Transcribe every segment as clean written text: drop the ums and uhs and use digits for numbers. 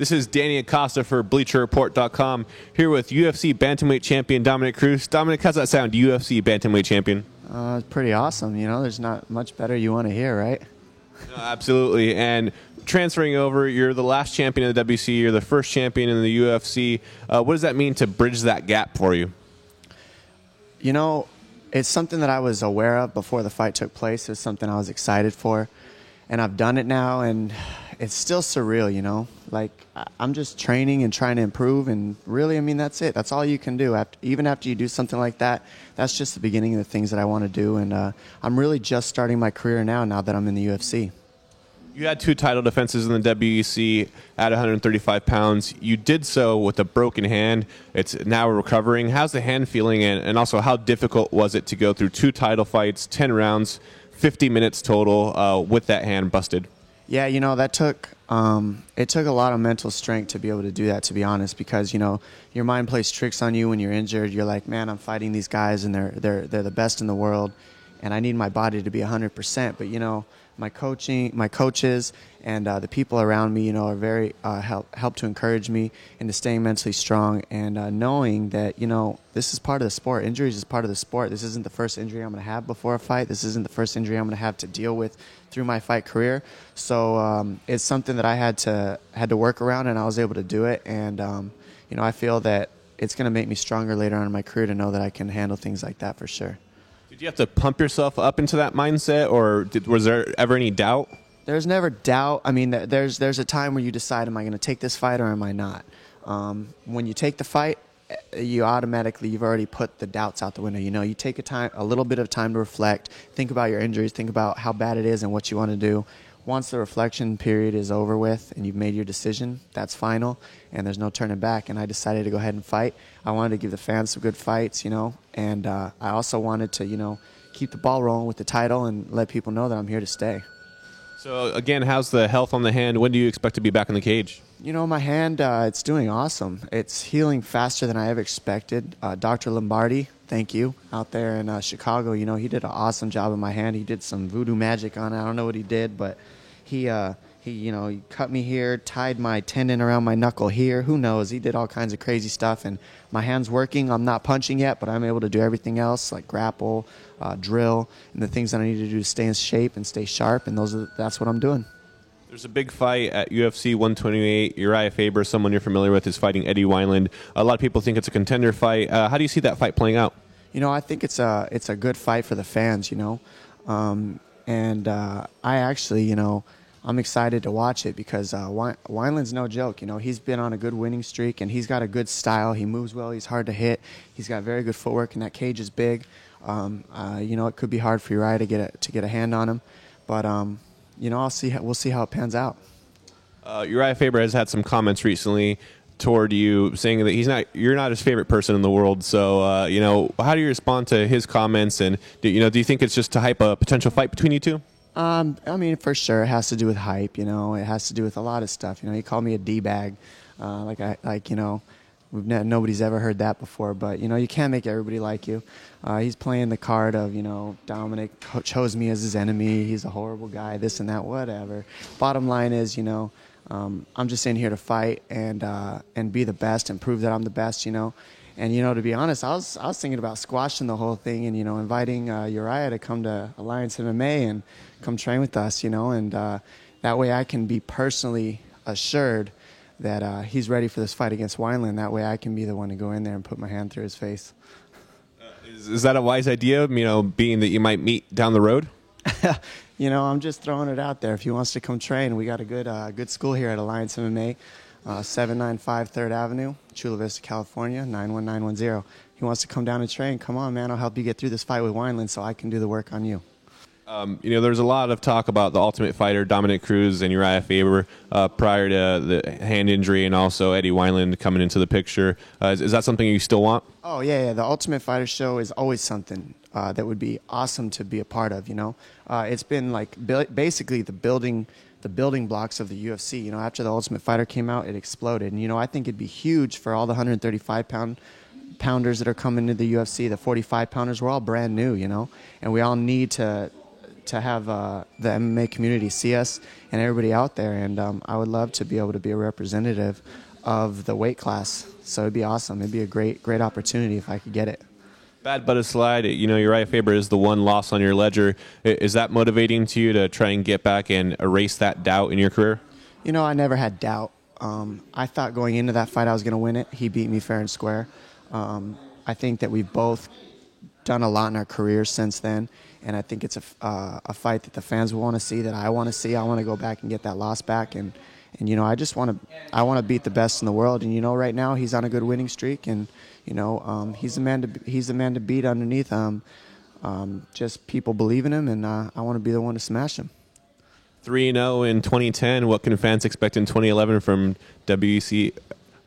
This is Danny Acosta for BleacherReport.com here with UFC bantamweight champion Dominick Cruz. Dominic, how's that sound, UFC bantamweight champion? It's pretty awesome. You know, there's not much better you want to hear, right? No, absolutely. And transferring over, you're the last champion of the WC. You're the first champion in the UFC. What does that mean to bridge that gap for you? You know, it's something that I was aware of before the fight took place. It's something I was excited for. And I've done it now, and it's still surreal, you know? Like, I'm just training and trying to improve, and really, I mean, that's it. That's all you can do. Even after you do something like that, that's just the beginning of the things that I want to do, and I'm really just starting my career now that I'm in the UFC. You had 2 title defenses in the WEC at 135 pounds. You did so with a broken hand. It's now recovering. How's the hand feeling, and also how difficult was it to go through 2 title fights, 10 rounds, 50 minutes total with that hand busted? Yeah, you know, that took it took a lot of mental strength to be able to do that, to be honest, because, you know, your mind plays tricks on you when you're injured. You're like, man, I'm fighting these guys, and they're the best in the world, and I need my body to be 100%. But, you know, my coaches, and the people around me, you know, are very help to encourage me into staying mentally strong, and knowing that, you know, this is part of the sport. Injuries is part of the sport. This isn't the first injury I'm going to have before a fight. This isn't the first injury I'm going to have to deal with through my fight career. So it's something that I had to work around, and I was able to do it. And you know, I feel that it's going to make me stronger later on in my career to know that I can handle things like that for sure. Did you have to pump yourself up into that mindset, or was there ever any doubt? There's never doubt. I mean, there's a time where you decide, am I going to take this fight or am I not? When you take the fight, you've already put the doubts out the window. You know, you take a little bit of time to reflect, think about your injuries, think about how bad it is and what you want to do. Once the reflection period is over with and you've made your decision, that's final, and there's no turning back. And I decided to go ahead and fight. I wanted to give the fans some good fights, you know, and I also wanted to, you know, keep the ball rolling with the title and let people know that I'm here to stay. So, again, how's the health on the hand? When do you expect to be back in the cage? You know, my hand, it's doing awesome. It's healing faster than I ever expected. Dr. Lombardi, thank you, out there in Chicago, you know, he did an awesome job on my hand. He did some voodoo magic on it. I don't know what he did, but he you know, he cut me here, tied my tendon around my knuckle here. Who knows? He did all kinds of crazy stuff, and my hand's working. I'm not punching yet, but I'm able to do everything else, like grapple, drill, and the things that I need to do to stay in shape and stay sharp, and that's what I'm doing. There's a big fight at UFC 128. Uriah Faber, someone you're familiar with, is fighting Eddie Wineland. A lot of people think it's a contender fight. How do you see that fight playing out? You know, I think it's a good fight for the fans, you know. And I actually, you know, I'm excited to watch it because Wineland's no joke. You know, he's been on a good winning streak, and he's got a good style. He moves well. He's hard to hit. He's got very good footwork, and that cage is big. You know, it could be hard for Uriah to get a hand on him, but you know, we'll see how it pans out. Uriah Faber has had some comments recently toward you, saying that you're not his favorite person in the world. So, you know, how do you respond to his comments? And do you think it's just to hype a potential fight between you two? I mean, for sure, it has to do with hype. You know, it has to do with a lot of stuff. You know, he called me a d-bag, you know. Nobody's ever heard that before, but, you know, you can't make everybody like you. He's playing the card of, you know, Dominic chose me as his enemy. He's a horrible guy, this and that, whatever. Bottom line is, you know, I'm just in here to fight and be the best and prove that I'm the best, you know. And, you know, to be honest, I was thinking about squashing the whole thing and, you know, inviting Uriah to come to Alliance MMA and come train with us, you know, and that way I can be personally assured that he's ready for this fight against Wineland. That way I can be the one to go in there and put my hand through his face. Is that a wise idea, you know, being that you might meet down the road? You know, I'm just throwing it out there. If he wants to come train, we got a good school here at Alliance MMA, 795 3rd Avenue, Chula Vista, California, 91910. He wants to come down and train. Come on, man. I'll help you get through this fight with Wineland so I can do the work on you. You know, there's a lot of talk about the Ultimate Fighter, Dominick Cruz and Uriah Faber, prior to the hand injury, and also Eddie Wineland coming into the picture. Is that something you still want? Oh, yeah. The Ultimate Fighter show is always something that would be awesome to be a part of, you know. It's been like basically the building blocks of the UFC. You know, after the Ultimate Fighter came out, it exploded. And, you know, I think it'd be huge for all the 135-pounders that are coming to the UFC, the 45-pounders. We're all brand new, you know, and we all need to have the MMA community see us and everybody out there. And I would love to be able to be a representative of the weight class. So it'd be awesome. It'd be a great opportunity if I could get it. Bad Butter Slide, Uriah Faber is the one loss on your ledger. Is that motivating to you to try and get back and erase that doubt in your career? I never had doubt. I thought going into that fight I was going to win it. He beat me fair and square. I think that we've both done a lot in our careers since then, and I think it's a fight that the fans will want to see, that I want to see. I want to go back and get that loss back, and I just want to beat the best in the world. And right now he's on a good winning streak, and he's the man to beat underneath. Just people believe in him, and I want to be the one to smash him. 3-0 in 2010. What can fans expect in 2011 from UFC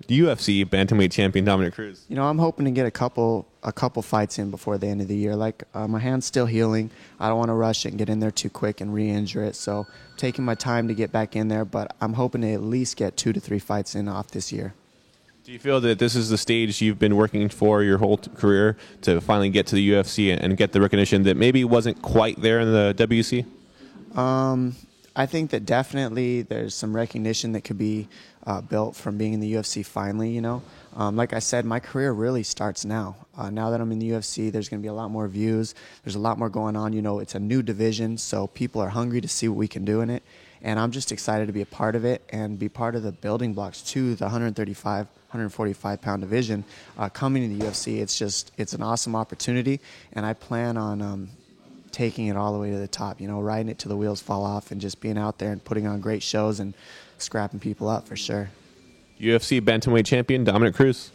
bantamweight champion Dominick Cruz? I'm hoping to get a couple fights in before the end of the year. My hand's still healing. I don't want to rush it and get in there too quick and re-injure it. So taking my time to get back in there, but I'm hoping to at least get 2 to 3 fights in off this year. Do you feel that this is the stage you've been working for your whole career to finally get to the UFC and get the recognition that maybe wasn't quite there in the WC? I think that definitely there's some recognition that could be built from being in the UFC finally, Like I said, my career really starts now. Now that I'm in the UFC, there's going to be a lot more views. There's a lot more going on. It's a new division, so people are hungry to see what we can do in it. And I'm just excited to be a part of it and be part of the building blocks to the 135, 145-pound division coming to the UFC. It's an awesome opportunity, and I plan on taking it all the way to the top, riding it till the wheels fall off and just being out there and putting on great shows and scrapping people up for sure. UFC bantamweight champion Dominick Cruz.